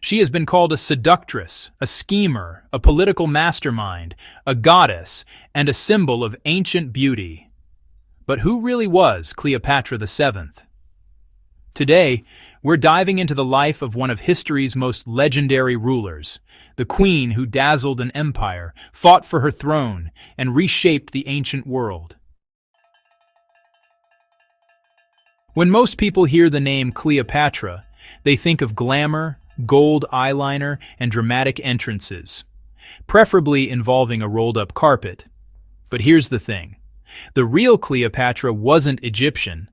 She has been called a seductress, a schemer, a political mastermind, a goddess, and a symbol of ancient beauty. But who really was Cleopatra VII? Today, we're diving into the life of one of history's most legendary rulers, the queen who dazzled an empire, fought for her throne, and reshaped the ancient world. When most people hear the name Cleopatra, they think of glamour, gold eyeliner, and dramatic entrances, preferably involving a rolled-up carpet. But here's the thing. The real Cleopatra wasn't Egyptian,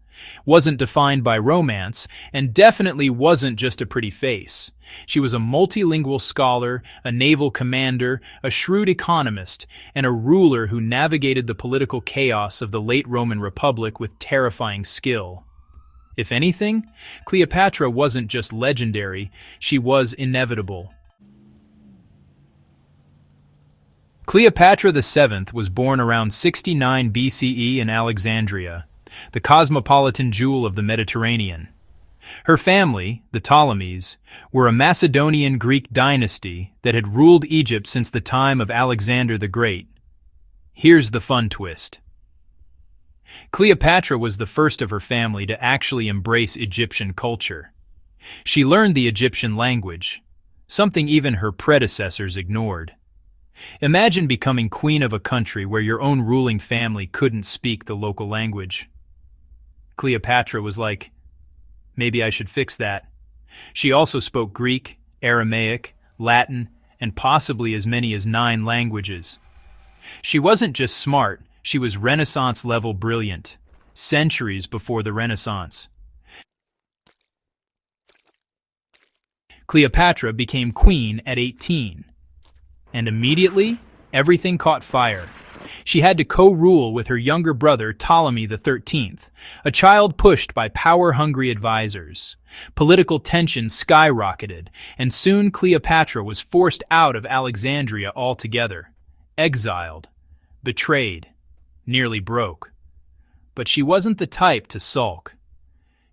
wasn't defined by romance, and definitely wasn't just a pretty face. She was a multilingual scholar, a naval commander, a shrewd economist, and a ruler who navigated the political chaos of the late Roman Republic with terrifying skill. If anything, Cleopatra wasn't just legendary, she was inevitable. Cleopatra VII was born around 69 BCE in Alexandria, the cosmopolitan jewel of the Mediterranean. Her family, the Ptolemies, were a Macedonian Greek dynasty that had ruled Egypt since the time of Alexander the Great. Here's the fun twist. Cleopatra was the first of her family to actually embrace Egyptian culture. She learned the Egyptian language, something even her predecessors ignored. Imagine becoming queen of a country where your own ruling family couldn't speak the local language. Cleopatra was like, maybe I should fix that. She also spoke Greek, Aramaic, Latin, and possibly as many as 9 languages. She wasn't just smart, she was Renaissance-level brilliant, centuries before the Renaissance. Cleopatra became queen at 18. And immediately, everything caught fire. She had to co-rule with her younger brother Ptolemy XIII, a child pushed by power-hungry advisors. Political tensions skyrocketed, and soon Cleopatra was forced out of Alexandria altogether, exiled, betrayed, nearly broke. But she wasn't the type to sulk.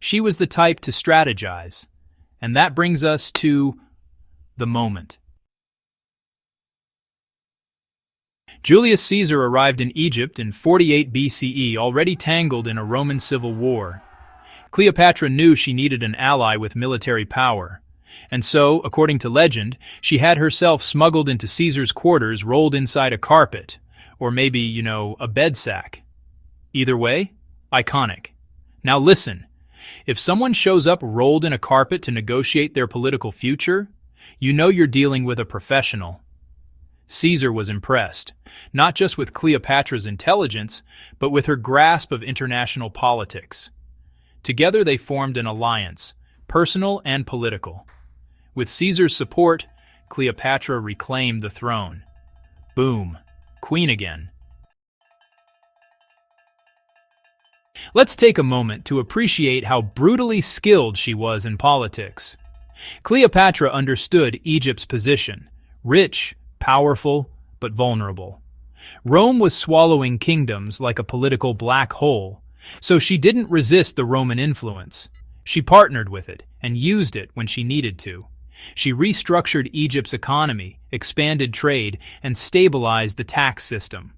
She was the type to strategize. And that brings us to the moment. Julius Caesar arrived in Egypt in 48 BCE, already tangled in a Roman civil war. Cleopatra knew she needed an ally with military power, and so, according to legend, she had herself smuggled into Caesar's quarters rolled inside a carpet, or maybe, a bed sack. Either way, iconic. Now listen, if someone shows up rolled in a carpet to negotiate their political future, you know you're dealing with a professional. Caesar was impressed, not just with Cleopatra's intelligence, but with her grasp of international politics. Together they formed an alliance, personal and political. With Caesar's support, Cleopatra reclaimed the throne. Boom, queen again. Let's take a moment to appreciate how brutally skilled she was in politics. Cleopatra understood Egypt's position, rich, powerful, but vulnerable. Rome was swallowing kingdoms like a political black hole, so she didn't resist the Roman influence. She partnered with it and used it when she needed to. She restructured Egypt's economy, expanded trade, and stabilized the tax system.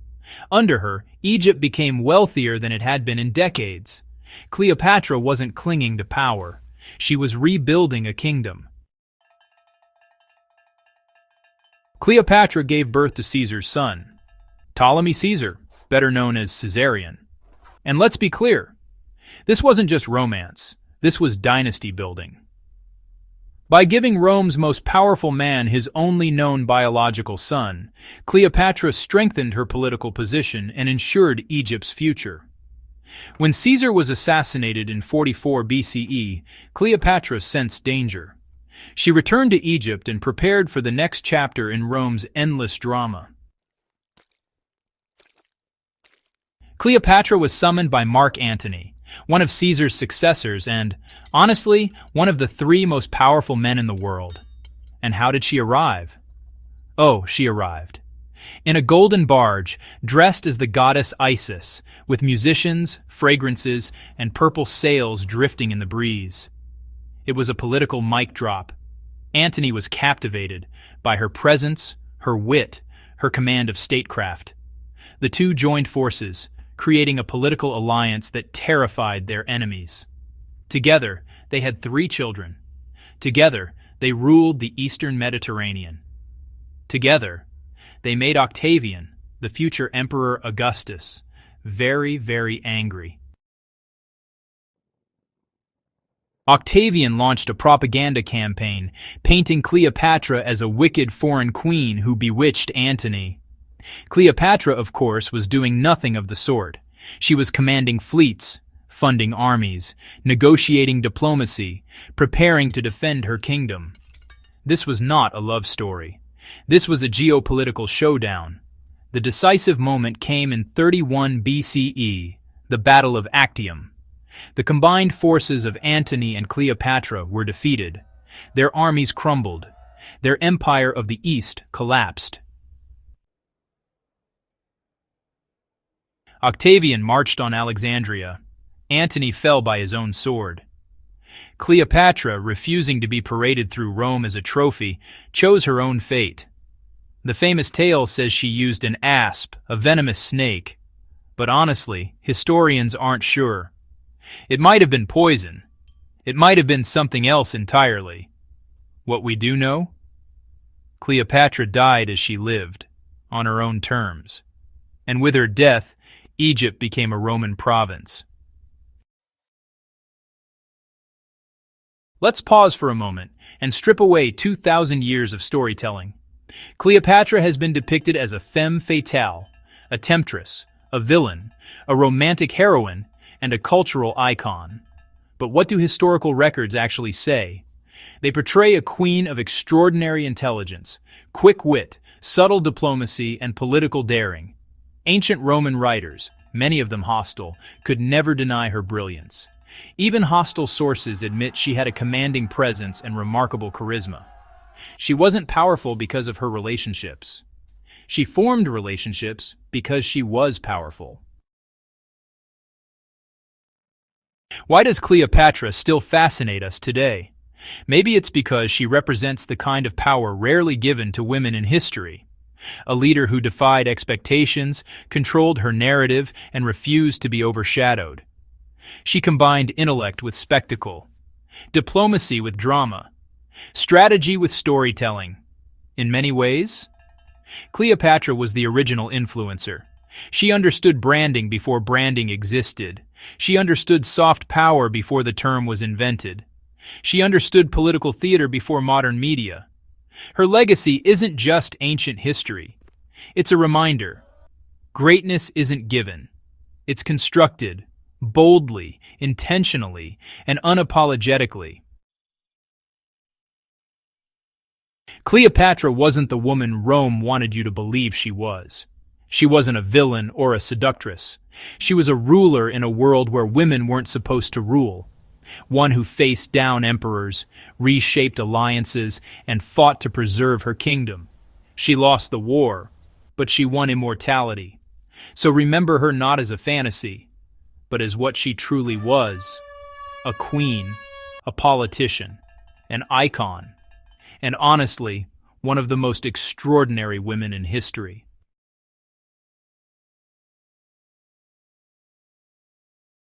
Under her, Egypt became wealthier than it had been in decades. Cleopatra wasn't clinging to power. She was rebuilding a kingdom. Cleopatra gave birth to Caesar's son, Ptolemy Caesar, better known as Caesarion. And let's be clear, this wasn't just romance, this was dynasty building. By giving Rome's most powerful man his only known biological son, Cleopatra strengthened her political position and ensured Egypt's future. When Caesar was assassinated in 44 BCE, Cleopatra sensed danger. She returned to Egypt and prepared for the next chapter in Rome's endless drama. Cleopatra was summoned by Mark Antony, one of Caesar's successors and, honestly, one of the 3 most powerful men in the world. And how did she arrive? Oh, she arrived. In a golden barge, dressed as the goddess Isis, with musicians, fragrances, and purple sails drifting in the breeze. It was a political mic drop. Antony was captivated by her presence, her wit, her command of statecraft. The two joined forces, creating a political alliance that terrified their enemies. Together, they had 3 children. Together, they ruled the Eastern Mediterranean. Together, they made Octavian, the future Emperor Augustus, very, very angry. Octavian launched a propaganda campaign, painting Cleopatra as a wicked foreign queen who bewitched Antony. Cleopatra, of course, was doing nothing of the sort. She was commanding fleets, funding armies, negotiating diplomacy, preparing to defend her kingdom. This was not a love story. This was a geopolitical showdown. The decisive moment came in 31 BCE, the Battle of Actium. The combined forces of Antony and Cleopatra were defeated. Their armies crumbled. Their empire of the East collapsed. Octavian marched on Alexandria. Antony fell by his own sword. Cleopatra, refusing to be paraded through Rome as a trophy, chose her own fate. The famous tale says she used an asp, a venomous snake. But honestly, historians aren't sure. It might have been poison. It might have been something else entirely. What we do know? Cleopatra died as she lived, on her own terms. And with her death, Egypt became a Roman province. Let's pause for a moment and strip away 2,000 years of storytelling. Cleopatra has been depicted as a femme fatale, a temptress, a villain, a romantic heroine, and a cultural icon. But what do historical records actually say? They portray a queen of extraordinary intelligence, quick wit, subtle diplomacy, and political daring. Ancient Roman writers, many of them hostile, could never deny her brilliance. Even hostile sources admit she had a commanding presence and remarkable charisma. She wasn't powerful because of her relationships. She formed relationships because she was powerful. Why does Cleopatra still fascinate us today? Maybe it's because she represents the kind of power rarely given to women in history. A leader who defied expectations, controlled her narrative, and refused to be overshadowed. She combined intellect with spectacle, diplomacy with drama, strategy with storytelling. In many ways, Cleopatra was the original influencer. She understood branding before branding existed. She understood soft power before the term was invented. She understood political theater before modern media. Her legacy isn't just ancient history. It's a reminder. Greatness isn't given. It's constructed, boldly, intentionally, and unapologetically. Cleopatra wasn't the woman Rome wanted you to believe she was. She wasn't a villain or a seductress. She was a ruler in a world where women weren't supposed to rule. One who faced down emperors, reshaped alliances, and fought to preserve her kingdom. She lost the war, but she won immortality. So remember her not as a fantasy, but as what she truly was: a queen, a politician, an icon, and honestly, one of the most extraordinary women in history.